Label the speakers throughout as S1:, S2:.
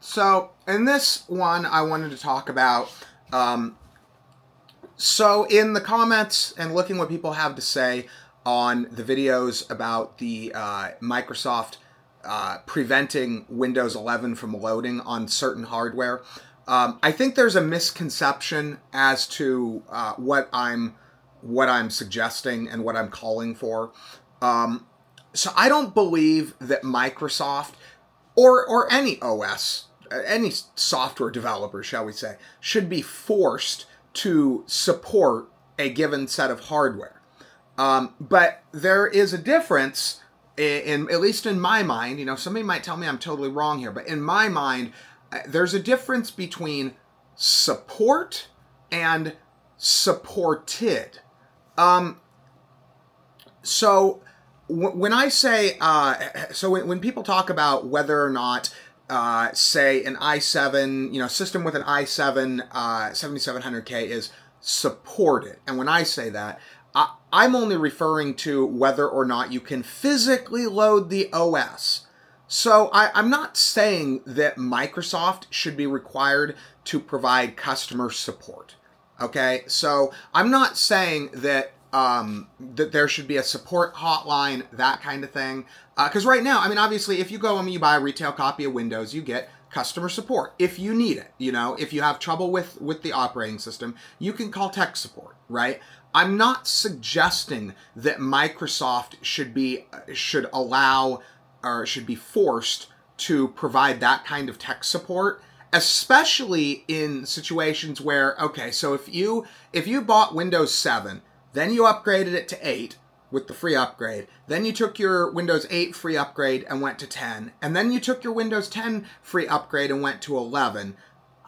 S1: So in this one, I wanted to talk about. So in the comments and looking what people have to say on the videos about the Microsoft preventing Windows 11 from loading on certain hardware, I think there's a misconception as to what I'm suggesting and what I'm calling for. So I don't believe that Microsoft or any OS, any software developer, shall we say, should be forced to support a given set of hardware. But there is a difference, at least in my mind. Somebody might tell me I'm totally wrong here, but in my mind, there's a difference between support and supported. So when I say, when people talk about whether or not, say an i7, system with an i7 7700K is supported, and when I say that, I'm only referring to whether or not you can physically load the OS. So I'm not saying that Microsoft should be required to provide customer support. Okay, so I'm not saying that that there should be a support hotline, that kind of thing. Because right now, obviously, if you go and you buy a retail copy of Windows, you get customer support if you need it. If you have trouble with the operating system, you can call tech support, right? I'm not suggesting that Microsoft should allow or should be forced to provide that kind of tech support, especially in situations where, okay, so if you bought Windows 7, then you upgraded it to 8 with the free upgrade, then you took your Windows 8 free upgrade and went to 10, and then you took your Windows 10 free upgrade and went to 11.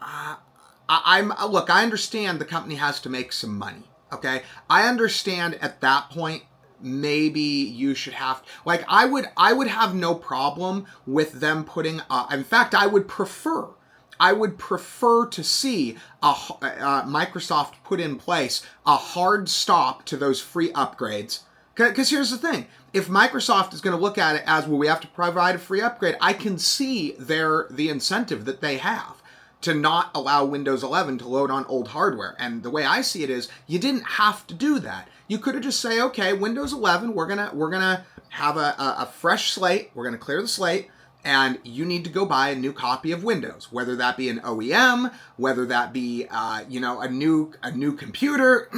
S1: Look, I understand the company has to make some money, okay? I understand at that point maybe you should have, like, I would have no problem with them putting, in fact, I would prefer to see Microsoft put in place a hard stop to those free upgrades. Because here's the thing. If Microsoft is going to look at it as, well, we have to provide a free upgrade, I can see the incentive that they have to not allow Windows 11 to load on old hardware. And the way I see it is, you didn't have to do that. You could have just say, okay, Windows 11, we're gonna have a fresh slate. We're gonna clear the slate. And you need to go buy a new copy of Windows, whether that be an OEM, whether that be a new computer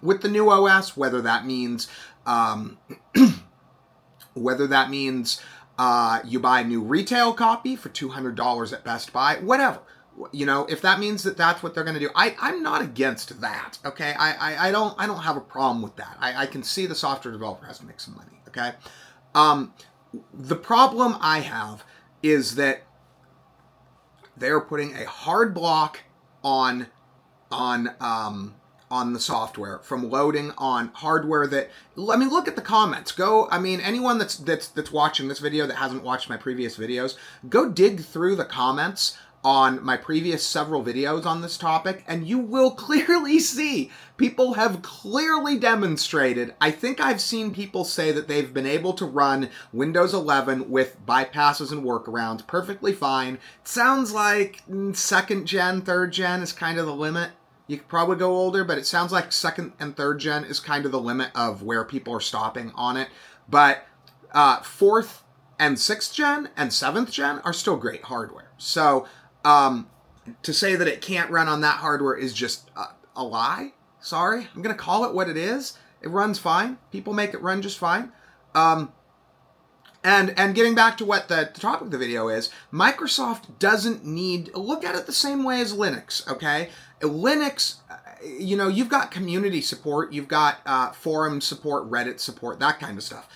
S1: with the new OS, whether that means you buy a new retail copy for $200 at Best Buy, whatever. If that means that that's what they're going to do, I'm not against that. Okay, I don't have a problem with that. I can see the software developer has to make some money. Okay. The problem I have is that they're putting a hard block on the software from loading on hardware that, look at the comments. Anyone that's watching this video that hasn't watched my previous videos, go dig through the comments on my previous several videos on this topic, and you will clearly see people have clearly demonstrated. I think I've seen people say that they've been able to run Windows 11 with bypasses and workarounds perfectly fine. It sounds like second gen, third gen is kind of the limit. You could probably go older, but it sounds like second and third gen is kind of the limit of where people are stopping on it. But fourth and sixth gen and seventh gen are still great hardware. So to say that it can't run on that hardware is just a lie. Sorry, I'm going to call it what it is. It runs fine. People make it run just fine. And getting back to what the topic of the video is, Microsoft doesn't need, look at it the same way as Linux, okay? Linux, you've got community support, you've got forum support, Reddit support, that kind of stuff.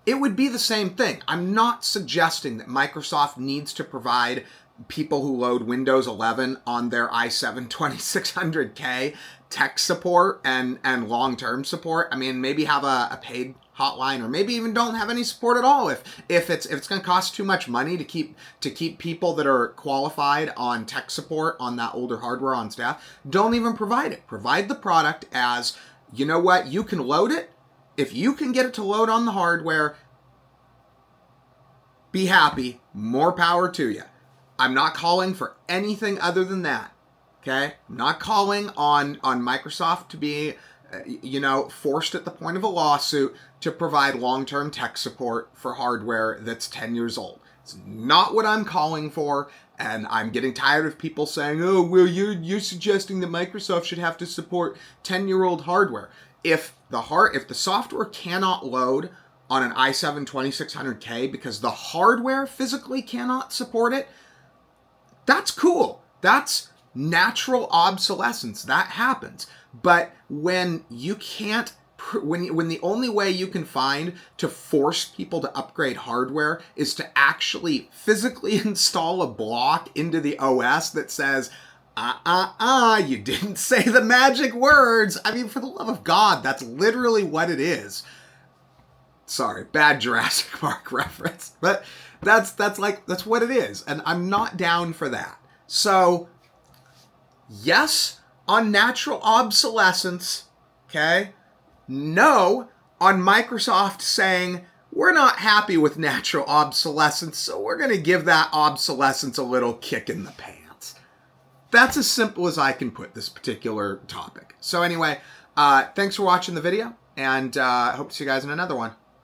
S1: It would be the same thing. I'm not suggesting that Microsoft needs to provide people who load Windows 11 on their i7 2600K tech support and long-term support. Maybe have a paid hotline, or maybe even don't have any support at all if it's going to cost too much money to keep people that are qualified on tech support on that older hardware on staff. Don't even provide it. Provide the product as, you know what, you can load it. If you can get it to load on the hardware, be happy. More power to you. I'm not calling for anything other than that. Okay? I'm not calling on Microsoft to be, forced at the point of a lawsuit to provide long-term tech support for hardware that's 10 years old. It's not what I'm calling for, and I'm getting tired of people saying, "Oh, well, you're suggesting that Microsoft should have to support 10-year-old hardware." If the software cannot load on an i7 2600K because the hardware physically cannot support it, that's cool. That's natural obsolescence. That happens. But when you can't, when the only way you can find to force people to upgrade hardware is to actually physically install a block into the OS that says, you didn't say the magic words. I mean, for the love of God, that's literally what it is. Sorry, bad Jurassic Park reference. But that's what it is. And I'm not down for that. So, yes, on natural obsolescence, okay? No on Microsoft saying, we're not happy with natural obsolescence, so we're going to give that obsolescence a little kick in the pants. That's as simple as I can put this particular topic. So anyway, thanks for watching the video, and I hope to see you guys in another one.